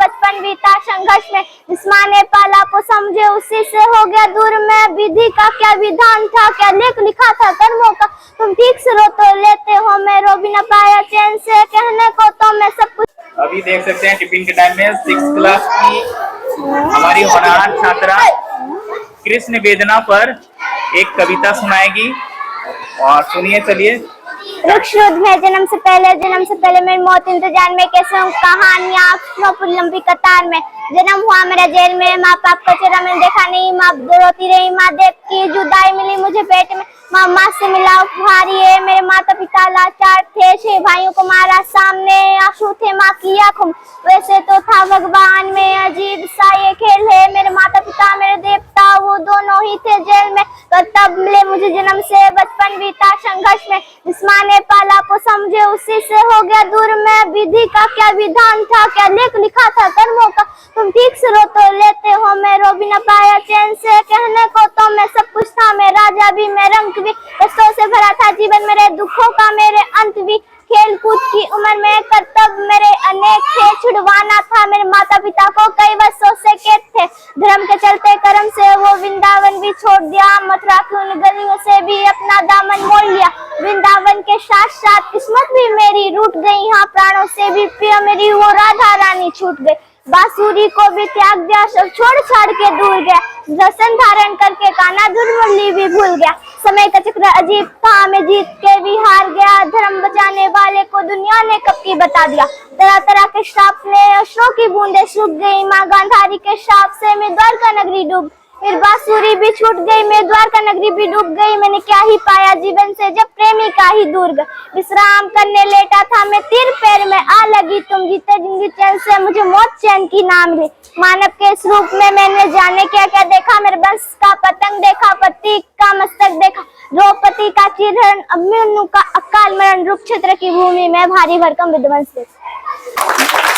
बचपन बीता संघर्ष में, जिस माँ ने पाला पोसा मुझे उसी से हो गया दूर। मैं विधि का क्या विधान था, क्या लेख लिखा था कर्मों का, तुम ठीक से रो तो लेते हो, मैं रो भी न पाया चैन से, कहने को तो मैं सब कुछ। अभी देख सकते हैं टिफिन के टाइम में 6th क्लास की हमारी होनहार छात्रा कृष्ण वेदना पर एक कविता सुनाएगी और सुनिए। चलिए। वृक्ष रुद्ध में जन्म से पहले मेरी मौत इंतजार में, कैसे हूँ कहानियां लंबी कतार में। जन्म हुआ मेरा जेल में, माँ बाप को चेहरा मैंने देखा नहीं, माँ रोती रही, माँ देख की जुदाई मिली मुझे पेट में, माँ से मिला उपहार ये। मेरे माता पिता लाचार थे, 6 भाइयों को मारा सामने, आंसू थे माँ की आंखों में। वैसे तो था भगवान में अजीब सा ये खेल है, मेरे माता पिता मेरे देवता वो दोनों ही थे जेल में। तो तब मिले मुझे जन्म से, बचपन बीता संघर्ष में, जिस माँ ने पाला पोसा मुझे उसी से हो गया दूर। मैं विधि का क्या विधान था, क्या लेख लिखा था कर्मों का, तुम ठीक से रो तो लेते हो, मैं रो भी न पाया चैन से, कहने को तो मैं सब कुछ था, मैं राजा भी मैं रंग भी, कष्टों से भरा था जीवन मेरे, दुखों का मेरे अंत भी। खेल कूद की उम्र में कर्तव्य मेरे अनेक थे, छुड़वाना था मेरे माता पिता को कई वर्षों से कैद थे। धर्म के चलते कर्म से वो वृंदावन भी छोड़ दिया, मथुरा की उन गलियों से भी अपना दामन मोड़ लिया। वृंदावन के साथ साथ किस्मत भी मेरी रूठ गई, यहाँ प्राणों से भी प्रिय मेरी वो राधा रानी छूट गई। बांसुरी को भी त्याग दिया, सब छोड़ छाड़ के दूर गया, दर्शन धारण करके कान्हा धुन मुरली भी भूल गया। समय का चक्र अजीब था, मैं जीत के भी हार गया, धर्म बचाने वाले को दुनिया ने कब की बता दिया। तरह तरह के श्राप ने अश्रों की बूंदें सूख गई, माँ गांधारी के श्राप से मैं द्वारका नगरी डूब, फिर बांसुरी भी छूट गई, मैं द्वारका नगरी भी डूब गई। मैंने क्या ही पाया जीवन से जब प्रेमी का ही दूर गए। विश्राम करने लेटा था मैं, तीर पैर में आ लगी तुम, जीते जिंदगी चैन से मुझे मौत चैन की ना मिली। मानव के इस रूप में मैंने जाने क्या क्या देखा, मेरे बंश का पतंग देखा, पति का मस्तक देखा, द्रौपदी का चीरहरण, अभिमन्यु का अकाल मरण, रुक्षेत्र की भूमि में भारी भरकम विध्वंस देखा।